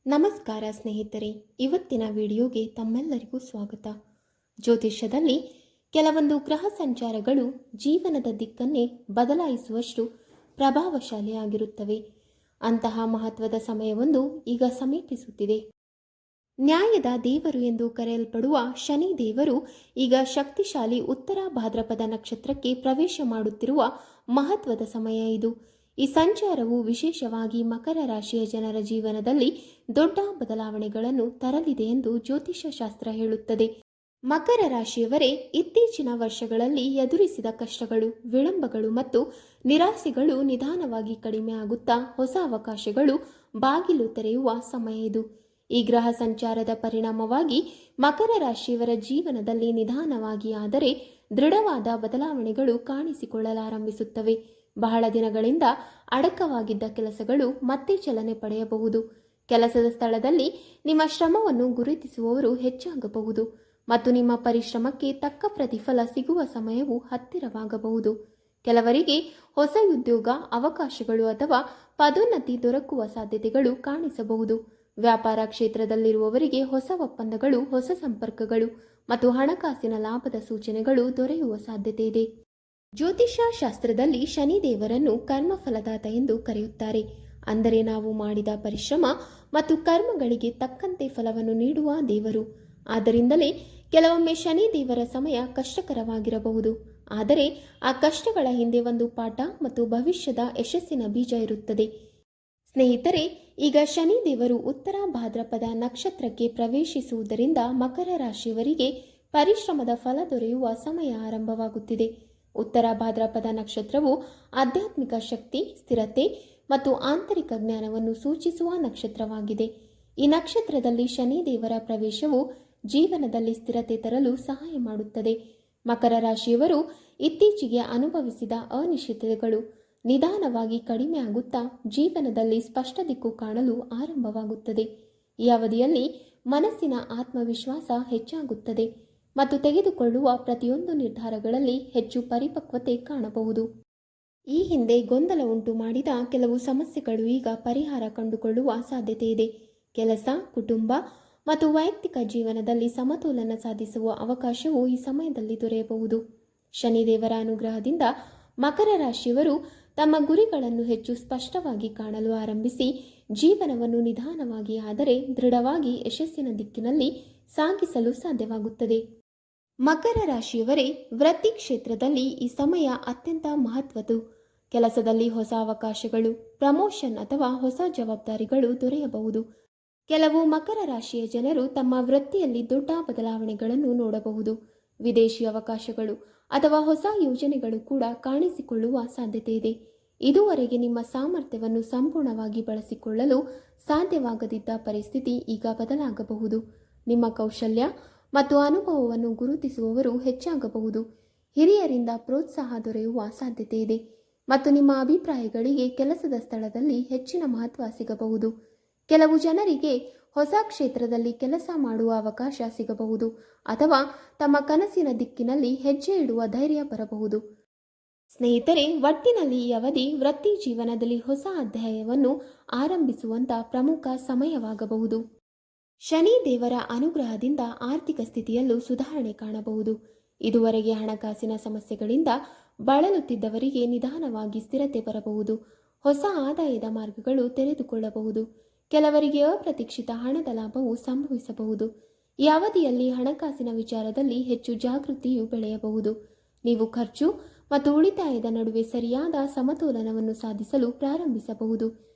ನಮಸ್ಕಾರ ಸ್ನೇಹಿತರೆ, ಇವತ್ತಿನ ವಿಡಿಯೋಗೆ ತಮ್ಮೆಲ್ಲರಿಗೂ ಸ್ವಾಗತ. ಜ್ಯೋತಿಷ್ಯದಲ್ಲಿ ಕೆಲವೊಂದು ಗ್ರಹ ಸಂಚಾರಗಳು ಜೀವನದ ದಿಕ್ಕನ್ನೇ ಬದಲಾಯಿಸುವಷ್ಟು ಪ್ರಭಾವಶಾಲಿಯಾಗಿರುತ್ತವೆ. ಅಂತಹ ಮಹತ್ವದ ಸಮಯವೊಂದು ಈಗ ಸಮೀಪಿಸುತ್ತಿದೆ. ನ್ಯಾಯದ ದೇವರು ಎಂದು ಕರೆಯಲ್ಪಡುವ ಶನಿ ದೇವರು ಈಗ ಶಕ್ತಿಶಾಲಿ ಉತ್ತರ ಭಾದ್ರಪದ ನಕ್ಷತ್ರಕ್ಕೆ ಪ್ರವೇಶ ಮಾಡುತ್ತಿರುವ ಮಹತ್ವದ ಸಮಯ ಇದು. ಈ ಸಂಚಾರವು ವಿಶೇಷವಾಗಿ ಮಕರ ರಾಶಿಯ ಜನರ ಜೀವನದಲ್ಲಿ ದೊಡ್ಡ ಬದಲಾವಣೆಗಳನ್ನು ತರಲಿದೆ ಎಂದು ಜ್ಯೋತಿಷ್ಯ ಶಾಸ್ತ್ರ ಹೇಳುತ್ತದೆ. ಮಕರ ರಾಶಿಯವರೇ ಇತ್ತೀಚಿನ ವರ್ಷಗಳಲ್ಲಿ ಎದುರಿಸಿದ ಕಷ್ಟಗಳು, ವಿಳಂಬಗಳು ಮತ್ತು ನಿರಾಸೆಗಳು ನಿಧಾನವಾಗಿ ಕಡಿಮೆ ಆಗುತ್ತಾ ಹೊಸ ಅವಕಾಶಗಳು ಬಾಗಿಲು ತೆರೆಯುವ ಸಮಯ ಇದು. ಈ ಗ್ರಹ ಸಂಚಾರದ ಪರಿಣಾಮವಾಗಿ ಮಕರ ರಾಶಿಯವರ ಜೀವನದಲ್ಲಿ ನಿಧಾನವಾಗಿ ಆದರೆ ದೃಢವಾದ ಬದಲಾವಣೆಗಳು ಕಾಣಿಸಿಕೊಳ್ಳಲಾರಂಭಿಸುತ್ತವೆ. ಬಹಳ ದಿನಗಳಿಂದ ಅಡಕವಾಗಿದ್ದ ಕೆಲಸಗಳು ಮತ್ತೆ ಚಲನೆ ಪಡೆಯಬಹುದು. ಕೆಲಸದ ಸ್ಥಳದಲ್ಲಿ ನಿಮ್ಮ ಶ್ರಮವನ್ನು ಗುರುತಿಸುವವರು ಹೆಚ್ಚಾಗಬಹುದು ಮತ್ತು ನಿಮ್ಮ ಪರಿಶ್ರಮಕ್ಕೆ ತಕ್ಕ ಪ್ರತಿಫಲ ಸಿಗುವ ಸಮಯವು ಹತ್ತಿರವಾಗಬಹುದು. ಕೆಲವರಿಗೆ ಹೊಸ ಉದ್ಯೋಗ ಅವಕಾಶಗಳು ಅಥವಾ ಪದೋನ್ನತಿ ದೊರಕುವ ಸಾಧ್ಯತೆಗಳು ಕಾಣಿಸಬಹುದು. ವ್ಯಾಪಾರ ಕ್ಷೇತ್ರದಲ್ಲಿರುವವರಿಗೆ ಹೊಸ ಒಪ್ಪಂದಗಳು, ಹೊಸ ಸಂಪರ್ಕಗಳು ಮತ್ತು ಹಣಕಾಸಿನ ಲಾಭದ ಸೂಚನೆಗಳು ದೊರೆಯುವ ಸಾಧ್ಯತೆ ಇದೆ. ಜ್ಯೋತಿಷ್ಯ ಶಾಸ್ತ್ರದಲ್ಲಿ ಶನಿ ದೇವರನ್ನು ಕರ್ಮಫಲದಾತ ಎಂದು ಕರೆಯುತ್ತಾರೆ. ಅಂದರೆ ನಾವು ಮಾಡಿದ ಪರಿಶ್ರಮ ಮತ್ತು ಕರ್ಮಗಳಿಗೆ ತಕ್ಕಂತೆ ಫಲವನ್ನು ನೀಡುವ ದೇವರು. ಆದ್ದರಿಂದಲೇ ಕೆಲವೊಮ್ಮೆ ಶನಿ ದೇವರ ಸಮಯ ಕಷ್ಟಕರವಾಗಿರಬಹುದು. ಆದರೆ ಆ ಕಷ್ಟಗಳ ಹಿಂದೆ ಒಂದು ಪಾಠ ಮತ್ತು ಭವಿಷ್ಯದ ಯಶಸ್ಸಿನ ಬೀಜ ಇರುತ್ತದೆ. ಸ್ನೇಹಿತರೆ, ಈಗ ಶನಿ ದೇವರು ಉತ್ತರ ಭಾದ್ರಪದ ನಕ್ಷತ್ರಕ್ಕೆ ಪ್ರವೇಶಿಸುವುದರಿಂದ ಮಕರ ರಾಶಿಯವರಿಗೆ ಪರಿಶ್ರಮದ ಫಲ ದೊರೆಯುವ ಸಮಯ ಆರಂಭವಾಗುತ್ತಿದೆ. ಉತ್ತರ ಭಾದ್ರಪದ ನಕ್ಷತ್ರವು ಆಧ್ಯಾತ್ಮಿಕ ಶಕ್ತಿ, ಸ್ಥಿರತೆ ಮತ್ತು ಆಂತರಿಕ ಜ್ಞಾನವನ್ನು ಸೂಚಿಸುವ ನಕ್ಷತ್ರವಾಗಿದೆ. ಈ ನಕ್ಷತ್ರದಲ್ಲಿ ಶನಿ ದೇವರ ಪ್ರವೇಶವು ಜೀವನದಲ್ಲಿ ಸ್ಥಿರತೆ ತರಲು ಸಹಾಯ ಮಾಡುತ್ತದೆ. ಮಕರ ರಾಶಿಯವರು ಇತ್ತೀಚೆಗೆ ಅನುಭವಿಸಿದ ಅನಿಶ್ಚಿತತೆಗಳು ನಿಧಾನವಾಗಿ ಕಡಿಮೆ ಆಗುತ್ತಾ ಜೀವನದಲ್ಲಿ ಸ್ಪಷ್ಟ ದಿಕ್ಕು ಕಾಣಲು ಆರಂಭವಾಗುತ್ತದೆ. ಈ ಅವಧಿಯಲ್ಲಿ ಮನಸ್ಸಿನ ಆತ್ಮವಿಶ್ವಾಸ ಹೆಚ್ಚಾಗುತ್ತದೆ ಮತ್ತು ತೆಗೆದುಕೊಳ್ಳುವ ಪ್ರತಿಯೊಂದು ನಿರ್ಧಾರಗಳಲ್ಲಿ ಹೆಚ್ಚು ಪರಿಪಕ್ವತೆ ಕಾಣಬಹುದು. ಈ ಹಿಂದೆ ಗೊಂದಲ ಉಂಟು ಮಾಡಿದ ಕೆಲವು ಸಮಸ್ಯೆಗಳು ಈಗ ಪರಿಹಾರ ಕಂಡುಕೊಳ್ಳುವ ಸಾಧ್ಯತೆ ಇದೆ. ಕೆಲಸ, ಕುಟುಂಬ ಮತ್ತು ವೈಯಕ್ತಿಕ ಜೀವನದಲ್ಲಿ ಸಮತೋಲನ ಸಾಧಿಸುವ ಅವಕಾಶವು ಈ ಸಮಯದಲ್ಲಿ ದೊರೆಯಬಹುದು. ಶನಿದೇವರ ಅನುಗ್ರಹದಿಂದ ಮಕರ ರಾಶಿಯವರು ತಮ್ಮ ಗುರಿಗಳನ್ನು ಹೆಚ್ಚು ಸ್ಪಷ್ಟವಾಗಿ ಕಾಣಲು ಆರಂಭಿಸಿ ಜೀವನವನ್ನು ನಿಧಾನವಾಗಿ ಆದರೆ ದೃಢವಾಗಿ ಯಶಸ್ಸಿನ ದಿಕ್ಕಿನಲ್ಲಿ ಸಾಗಿಸಲು ಸಾಧ್ಯವಾಗುತ್ತದೆ. ಮಕರ ರಾಶಿಯವರೇ, ವೃತ್ತಿ ಕ್ಷೇತ್ರದಲ್ಲಿ ಈ ಸಮಯ ಅತ್ಯಂತ ಮಹತ್ವದ್ದು. ಕೆಲಸದಲ್ಲಿ ಹೊಸ ಅವಕಾಶಗಳು, ಪ್ರಮೋಷನ್ ಅಥವಾ ಹೊಸ ಜವಾಬ್ದಾರಿಗಳು ದೊರೆಯಬಹುದು. ಕೆಲವು ಮಕರ ರಾಶಿಯ ಜನರು ತಮ್ಮ ವೃತ್ತಿಯಲ್ಲಿ ದೊಡ್ಡ ಬದಲಾವಣೆಗಳನ್ನು ನೋಡಬಹುದು. ವಿದೇಶಿ ಅವಕಾಶಗಳು ಅಥವಾ ಹೊಸ ಯೋಜನೆಗಳು ಕೂಡ ಕಾಣಿಸಿಕೊಳ್ಳುವ ಸಾಧ್ಯತೆ ಇದೆ. ಇದುವರೆಗೆ ನಿಮ್ಮ ಸಾಮರ್ಥ್ಯವನ್ನು ಸಂಪೂರ್ಣವಾಗಿ ಬಳಸಿಕೊಳ್ಳಲು ಸಾಧ್ಯವಾಗದಿದ್ದ ಪರಿಸ್ಥಿತಿ ಈಗ ಬದಲಾಗಬಹುದು. ನಿಮ್ಮ ಕೌಶಲ್ಯ ಮತ್ತು ಅನುಭವವನ್ನು ಗುರುತಿಸುವವರು ಹೆಚ್ಚಾಗಬಹುದು. ಹಿರಿಯರಿಂದ ಪ್ರೋತ್ಸಾಹ ದೊರೆಯುವ ಸಾಧ್ಯತೆ ಇದೆ ಮತ್ತು ನಿಮ್ಮ ಅಭಿಪ್ರಾಯಗಳಿಗೆ ಕೆಲಸದ ಸ್ಥಳದಲ್ಲಿ ಹೆಚ್ಚಿನ ಮಹತ್ವ ಸಿಗಬಹುದು. ಕೆಲವು ಜನರಿಗೆ ಹೊಸ ಕ್ಷೇತ್ರದಲ್ಲಿ ಕೆಲಸ ಮಾಡುವ ಅವಕಾಶ ಸಿಗಬಹುದು ಅಥವಾ ತಮ್ಮ ಕನಸಿನ ದಿಕ್ಕಿನಲ್ಲಿ ಹೆಜ್ಜೆ ಇಡುವ ಧೈರ್ಯ ಬರಬಹುದು. ಸ್ನೇಹಿತರೆ, ಒಟ್ಟಿನಲ್ಲಿ ಈ ಅವಧಿ ವೃತ್ತಿ ಜೀವನದಲ್ಲಿ ಹೊಸ ಅಧ್ಯಾಯವನ್ನು ಆರಂಭಿಸುವಂಥ ಪ್ರಮುಖ ಸಮಯವಾಗಬಹುದು. ಶನಿ ದೇವರ ಅನುಗ್ರಹದಿಂದ ಆರ್ಥಿಕ ಸ್ಥಿತಿಯಲ್ಲೂ ಸುಧಾರಣೆ ಕಾಣಬಹುದು. ಇದುವರೆಗೆ ಹಣಕಾಸಿನ ಸಮಸ್ಯೆಗಳಿಂದ ಬಳಲುತ್ತಿದ್ದವರಿಗೆ ನಿಧಾನವಾಗಿ ಸ್ಥಿರತೆ ಬರಬಹುದು. ಹೊಸ ಆದಾಯದ ಮಾರ್ಗಗಳು ತೆರೆದುಕೊಳ್ಳಬಹುದು. ಕೆಲವರಿಗೆ ಅಪ್ರತೀಕ್ಷಿತ ಹಣದ ಲಾಭವು ಸಂಭವಿಸಬಹುದು. ಈ ಅವಧಿಯಲ್ಲಿ ಹಣಕಾಸಿನ ವಿಚಾರದಲ್ಲಿ ಹೆಚ್ಚು ಜಾಗೃತಿಯು ಬೆಳೆಯಬಹುದು. ನೀವು ಖರ್ಚು ಮತ್ತು ಉಳಿತಾಯದ ನಡುವೆ ಸರಿಯಾದ ಸಮತೋಲನವನ್ನು ಸಾಧಿಸಲು ಪ್ರಾರಂಭಿಸಬಹುದು.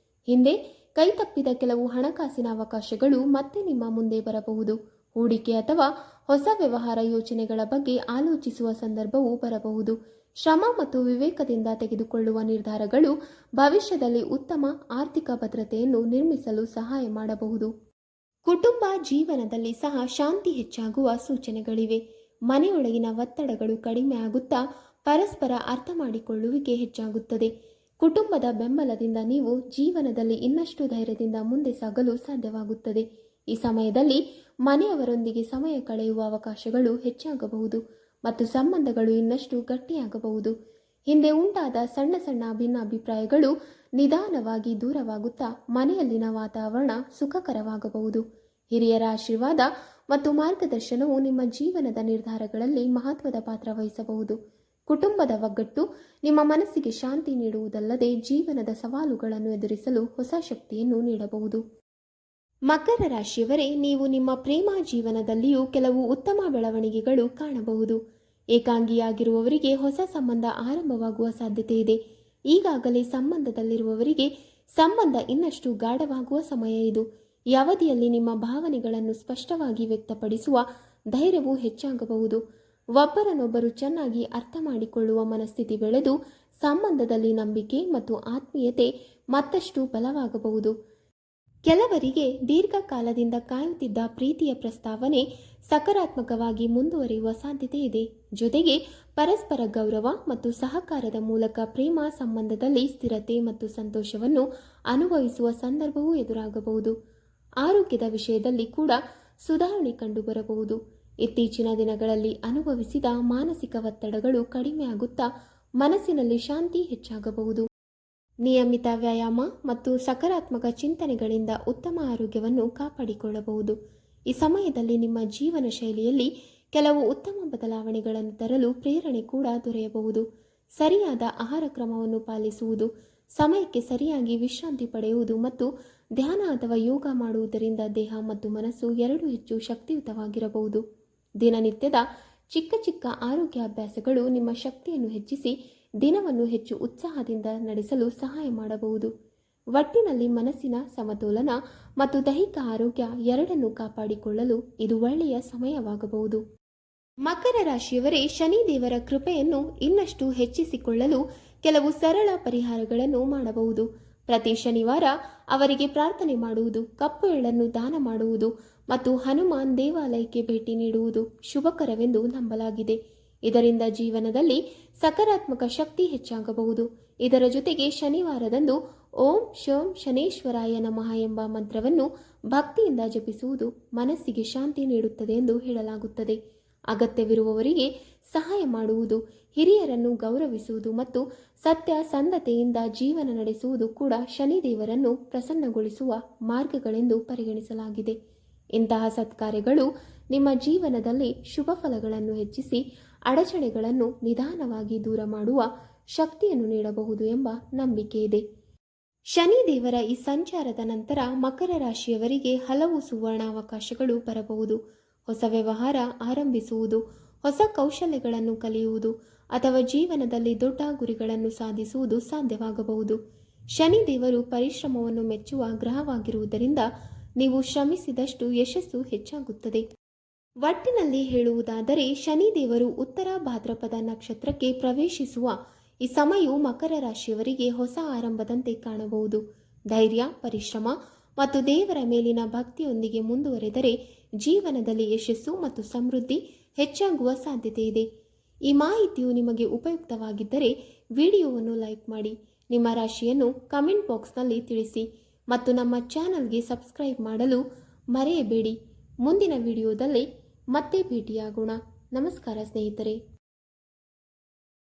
ಹಿಂದೆ ಕೈತಪ್ಪಿದ ಕೆಲವು ಹಣಕಾಸಿನ ಅವಕಾಶಗಳು ಮತ್ತೆ ನಿಮ್ಮ ಮುಂದೆ ಬರಬಹುದು. ಹೂಡಿಕೆ ಅಥವಾ ಹೊಸ ವ್ಯವಹಾರ ಯೋಜನೆಗಳ ಬಗ್ಗೆ ಆಲೋಚಿಸುವ ಸಂದರ್ಭವೂ ಬರಬಹುದು. ಶ್ರಮ ಮತ್ತು ವಿವೇಕದಿಂದ ತೆಗೆದುಕೊಳ್ಳುವ ನಿರ್ಧಾರಗಳು ಭವಿಷ್ಯದಲ್ಲಿ ಉತ್ತಮ ಆರ್ಥಿಕ ಭದ್ರತೆಯನ್ನು ನಿರ್ಮಿಸಲು ಸಹಾಯ ಮಾಡಬಹುದು. ಕುಟುಂಬ ಜೀವನದಲ್ಲಿ ಸಹ ಶಾಂತಿ ಹೆಚ್ಚಾಗುವ ಸೂಚನೆಗಳಿವೆ. ಮನೆಯೊಳಗಿನ ಒತ್ತಡಗಳು ಕಡಿಮೆ ಆಗುತ್ತಾ ಪರಸ್ಪರ ಅರ್ಥ ಮಾಡಿಕೊಳ್ಳುವಿಕೆ ಹೆಚ್ಚಾಗುತ್ತದೆ. ಕುಟುಂಬದ ಬೆಂಬಲದಿಂದ ನೀವು ಜೀವನದಲ್ಲಿ ಇನ್ನಷ್ಟು ಧೈರ್ಯದಿಂದ ಮುಂದೆ ಸಾಗಲು ಸಾಧ್ಯವಾಗುತ್ತದೆ. ಈ ಸಮಯದಲ್ಲಿ ಮನೆಯವರೊಂದಿಗೆ ಸಮಯ ಕಳೆಯುವ ಅವಕಾಶಗಳು ಹೆಚ್ಚಾಗಬಹುದು ಮತ್ತು ಸಂಬಂಧಗಳು ಇನ್ನಷ್ಟು ಗಟ್ಟಿಯಾಗಬಹುದು. ಹಿಂದೆ ಉಂಟಾದ ಸಣ್ಣ ಸಣ್ಣ ಭಿನ್ನಾಭಿಪ್ರಾಯಗಳು ನಿಧಾನವಾಗಿ ದೂರವಾಗುತ್ತಾ ಮನೆಯಲ್ಲಿನ ವಾತಾವರಣ ಸುಖಕರವಾಗಬಹುದು. ಹಿರಿಯರ ಆಶೀರ್ವಾದ ಮತ್ತು ಮಾರ್ಗದರ್ಶನವು ನಿಮ್ಮ ಜೀವನದ ನಿರ್ಧಾರಗಳಲ್ಲಿ ಮಹತ್ವದ ಪಾತ್ರ ವಹಿಸಬಹುದು. ಕುಟುಂಬದ ಒಗ್ಗಟ್ಟು ನಿಮ್ಮ ಮನಸ್ಸಿಗೆ ಶಾಂತಿ ನೀಡುವುದಲ್ಲದೆ ಜೀವನದ ಸವಾಲುಗಳನ್ನು ಎದುರಿಸಲು ಹೊಸ ಶಕ್ತಿಯನ್ನು ನೀಡಬಹುದು. ಮಕರ ರಾಶಿಯವರೇ, ನೀವು ನಿಮ್ಮ ಪ್ರೇಮ ಜೀವನದಲ್ಲಿಯೂ ಕೆಲವು ಉತ್ತಮ ಬೆಳವಣಿಗೆಗಳು ಕಾಣಬಹುದು. ಏಕಾಂಗಿಯಾಗಿರುವವರಿಗೆ ಹೊಸ ಸಂಬಂಧ ಆರಂಭವಾಗುವ ಸಾಧ್ಯತೆ ಇದೆ. ಈಗಾಗಲೇ ಸಂಬಂಧದಲ್ಲಿರುವವರಿಗೆ ಸಂಬಂಧ ಇನ್ನಷ್ಟು ಗಾಢವಾಗುವ ಸಮಯ ಇದು. ಈ ಅವಧಿಯಲ್ಲಿ ನಿಮ್ಮ ಭಾವನೆಗಳನ್ನು ಸ್ಪಷ್ಟವಾಗಿ ವ್ಯಕ್ತಪಡಿಸುವ ಧೈರ್ಯವು ಹೆಚ್ಚಾಗಬಹುದು. ಒಬ್ಬರನ್ನೊಬ್ಬರು ಚೆನ್ನಾಗಿ ಅರ್ಥ ಮಾಡಿಕೊಳ್ಳುವ ಮನಸ್ಥಿತಿ ಬೆಳೆದು ಸಂಬಂಧದಲ್ಲಿ ನಂಬಿಕೆ ಮತ್ತು ಆತ್ಮೀಯತೆ ಮತ್ತಷ್ಟು ಬಲವಾಗಬಹುದು. ಕೆಲವರಿಗೆ ದೀರ್ಘಕಾಲದಿಂದ ಕಾಯುತ್ತಿದ್ದ ಪ್ರೀತಿಯ ಪ್ರಸ್ತಾವನೆ ಸಕಾರಾತ್ಮಕವಾಗಿ ಮುಂದುವರಿಯುವ ಸಾಧ್ಯತೆ ಇದೆ. ಜೊತೆಗೆ ಪರಸ್ಪರ ಗೌರವ ಮತ್ತು ಸಹಕಾರದ ಮೂಲಕ ಪ್ರೇಮ ಸಂಬಂಧದಲ್ಲಿ ಸ್ಥಿರತೆ ಮತ್ತು ಸಂತೋಷವನ್ನು ಅನುಭವಿಸುವ ಸಂದರ್ಭವೂ ಎದುರಾಗಬಹುದು. ಆರೋಗ್ಯದ ವಿಷಯದಲ್ಲಿ ಕೂಡ ಸುಧಾರಣೆ ಕಂಡುಬರಬಹುದು. ಇತ್ತೀಚಿನ ದಿನಗಳಲ್ಲಿ ಅನುಭವಿಸಿದ ಮಾನಸಿಕ ಒತ್ತಡಗಳು ಕಡಿಮೆಯಾಗುತ್ತಾ ಮನಸ್ಸಿನಲ್ಲಿ ಶಾಂತಿ ಹೆಚ್ಚಾಗಬಹುದು. ನಿಯಮಿತ ವ್ಯಾಯಾಮ ಮತ್ತು ಸಕಾರಾತ್ಮಕ ಚಿಂತನೆಗಳಿಂದ ಉತ್ತಮ ಆರೋಗ್ಯವನ್ನು ಕಾಪಾಡಿಕೊಳ್ಳಬಹುದು. ಈ ಸಮಯದಲ್ಲಿ ನಿಮ್ಮ ಜೀವನ ಶೈಲಿಯಲ್ಲಿ ಕೆಲವು ಉತ್ತಮ ಬದಲಾವಣೆಗಳನ್ನು ತರಲು ಪ್ರೇರಣೆ ಕೂಡ ದೊರೆಯಬಹುದು. ಸರಿಯಾದ ಆಹಾರ ಕ್ರಮವನ್ನು ಪಾಲಿಸುವುದು, ಸಮಯಕ್ಕೆ ಸರಿಯಾಗಿ ವಿಶ್ರಾಂತಿ ಪಡೆಯುವುದು ಮತ್ತು ಧ್ಯಾನ ಅಥವಾ ಯೋಗ ಮಾಡುವುದರಿಂದ ದೇಹ ಮತ್ತು ಮನಸ್ಸು ಎರಡೂ ಹೆಚ್ಚು ಶಕ್ತಿಯುತವಾಗಿರಬಹುದು. ದಿನನಿತ್ಯದ ಚಿಕ್ಕ ಚಿಕ್ಕ ಆರೋಗ್ಯ ಅಭ್ಯಾಸಗಳು ನಿಮ್ಮ ಶಕ್ತಿಯನ್ನು ಹೆಚ್ಚಿಸಿ ದಿನವನ್ನು ಹೆಚ್ಚು ಉತ್ಸಾಹದಿಂದ ನಡೆಸಲು ಸಹಾಯ ಮಾಡಬಹುದು. ಒಟ್ಟಿನಲ್ಲಿ ಮನಸ್ಸಿನ ಸಮತೋಲನ ಮತ್ತು ದೈಹಿಕ ಆರೋಗ್ಯ ಎರಡನ್ನೂ ಕಾಪಾಡಿಕೊಳ್ಳಲು ಇದು ಒಳ್ಳೆಯ ಸಮಯವಾಗಬಹುದು. ಮಕರ ರಾಶಿಯವರೇ, ಶನಿ ದೇವರ ಕೃಪೆಯನ್ನು ಇನ್ನಷ್ಟು ಹೆಚ್ಚಿಸಿಕೊಳ್ಳಲು ಕೆಲವು ಸರಳ ಪರಿಹಾರಗಳನ್ನು ಮಾಡಬಹುದು. ಪ್ರತಿ ಶನಿವಾರ ಅವರಿಗೆ ಪ್ರಾರ್ಥನೆ ಮಾಡುವುದು, ಕಪ್ಪು ಎಳ್ಳನ್ನು ದಾನ ಮಾಡುವುದು ಮತ್ತು ಹನುಮಾನ್ ದೇವಾಲಯಕ್ಕೆ ಭೇಟಿ ನೀಡುವುದು ಶುಭಕರವೆಂದು ನಂಬಲಾಗಿದೆ. ಇದರಿಂದ ಜೀವನದಲ್ಲಿ ಸಕಾರಾತ್ಮಕ ಶಕ್ತಿ ಹೆಚ್ಚಾಗಬಹುದು. ಇದರ ಜೊತೆಗೆ ಶನಿವಾರದಂದು ಓಂ ಶಂ ಶನೇಶ್ವರಾಯ ನಮಃ ಎಂಬ ಮಂತ್ರವನ್ನು ಭಕ್ತಿಯಿಂದ ಜಪಿಸುವುದು ಮನಸ್ಸಿಗೆ ಶಾಂತಿ ನೀಡುತ್ತದೆ ಎಂದು ಹೇಳಲಾಗುತ್ತದೆ. ಅಗತ್ಯವಿರುವವರಿಗೆ ಸಹಾಯ ಮಾಡುವುದು, ಹಿರಿಯರನ್ನು ಗೌರವಿಸುವುದು ಮತ್ತು ಸತ್ಯಸಂಧತೆಯಿಂದ ಜೀವನ ನಡೆಸುವುದು ಕೂಡ ಶನಿದೇವರನ್ನು ಪ್ರಸನ್ನಗೊಳಿಸುವ ಮಾರ್ಗಗಳೆಂದು ಪರಿಗಣಿಸಲಾಗಿದೆ. ಇಂತಹ ಸತ್ಕಾರ್ಯಗಳು ನಿಮ್ಮ ಜೀವನದಲ್ಲಿ ಶುಭ ಫಲಗಳನ್ನು ಹೆಚ್ಚಿಸಿ ಅಡಚಣೆಗಳನ್ನು ನಿಧಾನವಾಗಿ ದೂರ ಮಾಡುವ ಶಕ್ತಿಯನ್ನು ನೀಡಬಹುದು ಎಂಬ ನಂಬಿಕೆ ಇದೆ. ಶನಿ ದೇವರ ಈ ಸಂಚಾರದ ನಂತರ ಮಕರ ರಾಶಿಯವರಿಗೆ ಹಲವು ಸುವರ್ಣಾವಕಾಶಗಳು ಬರಬಹುದು. ಹೊಸ ವ್ಯವಹಾರ ಆರಂಭಿಸುವುದು, ಹೊಸ ಕೌಶಲ್ಯಗಳನ್ನು ಕಲಿಯುವುದು ಅಥವಾ ಜೀವನದಲ್ಲಿ ದೊಡ್ಡ ಗುರಿಗಳನ್ನು ಸಾಧಿಸುವುದು ಸಾಧ್ಯವಾಗಬಹುದು. ಶನಿ ದೇವರು ಪರಿಶ್ರಮವನ್ನು ಮೆಚ್ಚುವ ಗ್ರಹವಾಗಿರುವುದರಿಂದ ನೀವು ಶ್ರಮಿಸಿದಷ್ಟು ಯಶಸ್ಸು ಹೆಚ್ಚಾಗುತ್ತದೆ. ಒಟ್ಟಿನಲ್ಲಿ ಹೇಳುವುದಾದರೆ ಶನಿ ದೇವರು ಉತ್ತರ ಭಾದ್ರಪದ ನಕ್ಷತ್ರಕ್ಕೆ ಪ್ರವೇಶಿಸುವ ಈ ಸಮಯವು ಮಕರ ರಾಶಿಯವರಿಗೆ ಹೊಸ ಆರಂಭದಂತೆ ಕಾಣಬಹುದು. ಧೈರ್ಯ, ಪರಿಶ್ರಮ ಮತ್ತು ದೇವರ ಮೇಲಿನ ಭಕ್ತಿಯೊಂದಿಗೆ ಮುಂದುವರೆದರೆ ಜೀವನದಲ್ಲಿ ಯಶಸ್ಸು ಮತ್ತು ಸಮೃದ್ಧಿ ಹೆಚ್ಚಾಗುವ ಸಾಧ್ಯತೆ ಇದೆ. ಈ ಮಾಹಿತಿಯು ನಿಮಗೆ ಉಪಯುಕ್ತವಾಗಿದ್ದರೆ ವಿಡಿಯೋವನ್ನು ಲೈಕ್ ಮಾಡಿ, ನಿಮ್ಮ ರಾಶಿಯನ್ನು ಕಮೆಂಟ್ ಬಾಕ್ಸ್ನಲ್ಲಿ ತಿಳಿಸಿ ಮತ್ತು ನಮ್ಮ ಚಾನಲ್ಗೆ ಸಬ್ಸ್ಕ್ರೈಬ್ ಮಾಡಲು ಮರೆಯಬೇಡಿ. ಮುಂದಿನ ವಿಡಿಯೋದಲ್ಲಿ ಮತ್ತೆ ಭೇಟಿಯಾಗೋಣ. ನಮಸ್ಕಾರ ಸ್ನೇಹಿತರೆ.